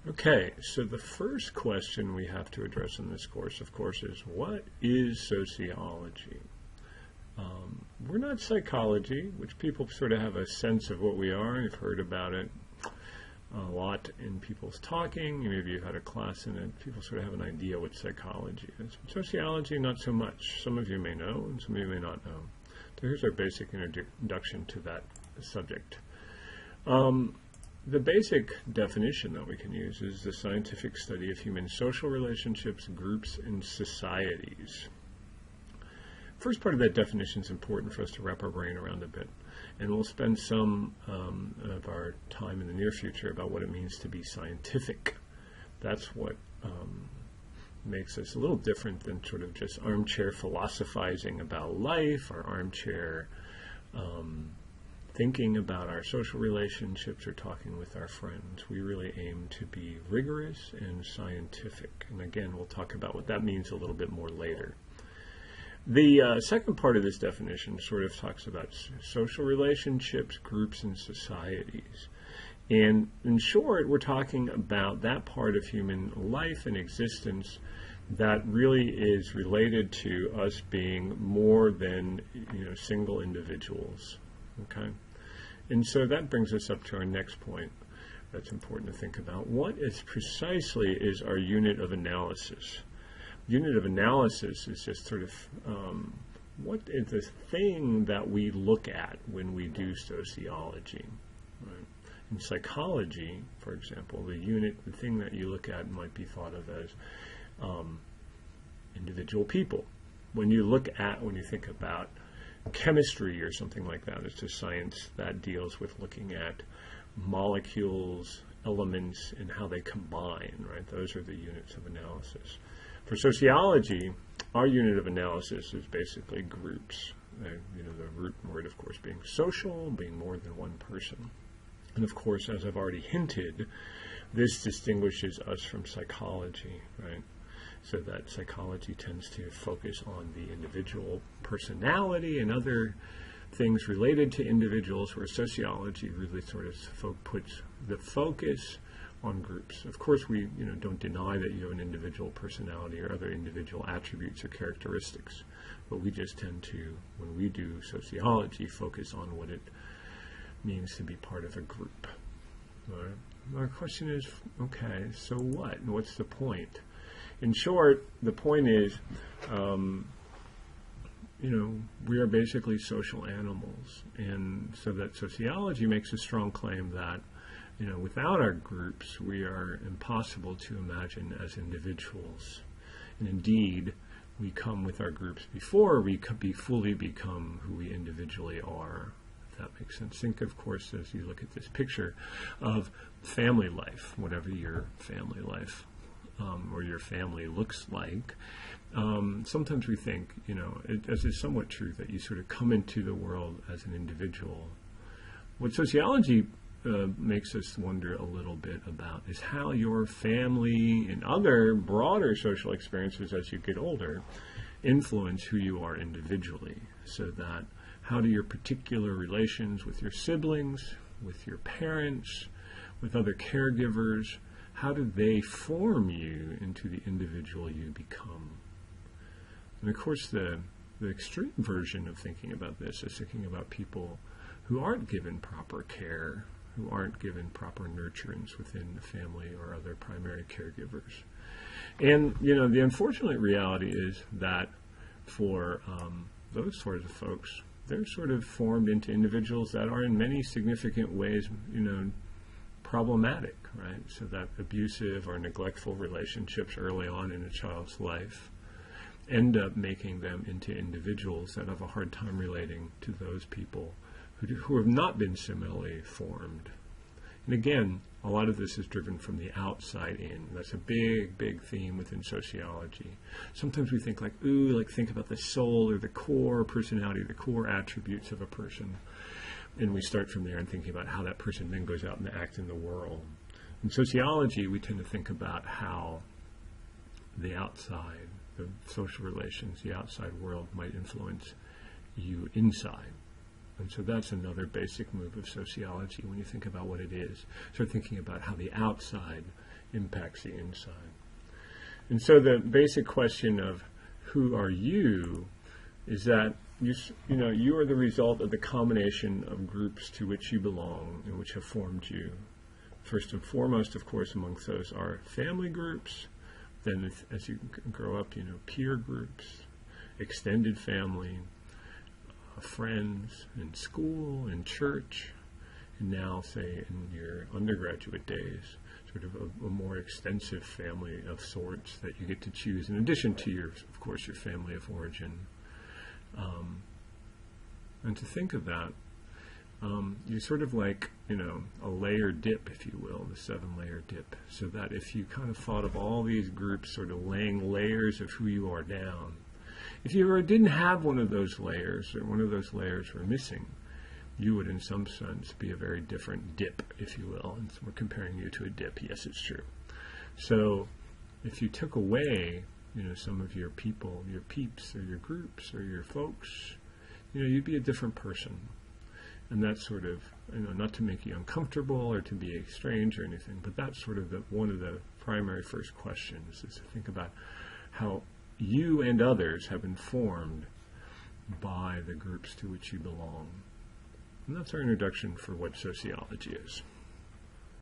Okay, so the first question we have to address in this course, of course, is what is sociology? We're not psychology, which people sort of have a sense of what we are. You've heard about it a lot in people's talking. Maybe you've had a class in it. People sort of have an idea what psychology is. Sociology, not so much. Some of you may know, and some of you may not know. So here's our basic introduction to that subject. The basic definition that we can use is the scientific study of human social relationships, groups, and societies. First part of that definition is important for us to wrap our brain around a bit, and we'll spend some of our time in the near future about what it means to be scientific. That's what makes us a little different than sort of just armchair philosophizing about life or armchair thinking about our social relationships or talking with our friends. We really aim to be rigorous and scientific. And again, we'll talk about what that means a little bit more later. The second part of this definition sort of talks about social relationships, groups, and societies. And in short, we're talking about that part of human life and existence that really is related to us being more than single individuals. Okay? And so that brings us up to our next point that's important to think about. What is precisely is our unit of analysis? Unit of analysis is just sort of what is the thing that we look at when we do sociology. Right? In psychology, for example, the thing that you look at might be thought of as individual people. When you think about chemistry or something like that, it's a science that deals with looking at molecules, elements, and how they combine, right? Those are the units of analysis. For sociology, our unit of analysis is basically groups. The root word, of course, being social, being more than one person. And of course, as I've already hinted, this distinguishes us from psychology, right? So that psychology tends to focus on the individual personality and other things related to individuals, where sociology really sort of puts the focus on groups. Of course, we don't deny that you have an individual personality or other individual attributes or characteristics, but we just tend to, when we do sociology, focus on what it means to be part of a group. All right. Our question is, okay, so what? And what's the point? In short, the point is, we are basically social animals, and so that sociology makes a strong claim that, without our groups, we are impossible to imagine as individuals. And indeed, we come with our groups before we could fully become who we individually are, if that makes sense. Think, of course, as you look at this picture of family life, whatever your family life or your family looks like. Sometimes we think, as is somewhat true, that you sort of come into the world as an individual. What sociology makes us wonder a little bit about is how your family and other broader social experiences as you get older influence who you are individually. So that how do your particular relations with your siblings, with your parents, with other caregivers, how do they form you into the individual you become? And of course, the extreme version of thinking about this is thinking about people who aren't given proper care, who aren't given proper nurturance within the family or other primary caregivers. And, the unfortunate reality is that for those sorts of folks, they're sort of formed into individuals that are in many significant ways, problematic, right? So that abusive or neglectful relationships early on in a child's life end up making them into individuals that have a hard time relating to those people who have not been similarly formed. And again, a lot of this is driven from the outside in. That's a big, big theme within sociology. Sometimes we think think about the soul or the core personality, the core attributes of a person. And we start from there and thinking about how that person then goes out and acts in the world. In sociology, we tend to think about how the outside, the social relations, the outside world might influence you inside. And so that's another basic move of sociology when you think about what it is. Start thinking about how the outside impacts the inside. And so the basic question of who are you is that you are the result of the combination of groups to which you belong and which have formed you. First and foremost, of course, amongst those are family groups. Then as you grow up, peer groups, extended family, friends in school, in church, and now, say, in your undergraduate days, sort of a more extensive family of sorts that you get to choose, in addition to your family of origin. And to think of that, you're sort of like, a layer dip, if you will, the 7-layer dip, so that if you kind of thought of all these groups sort of laying layers of who you are down, if you ever didn't have one of those layers, or one of those layers were missing, you would in some sense be a very different dip, if you will. And so we're comparing you to a dip. Yes, it's true. So if you took away, some of your people, your peeps, or your groups, or your folks, you'd be a different person. And that's sort of, not to make you uncomfortable or to be strange or anything, but that's sort of one of the primary first questions, is to think about how you and others have been formed by the groups to which you belong. And that's our introduction for what sociology is.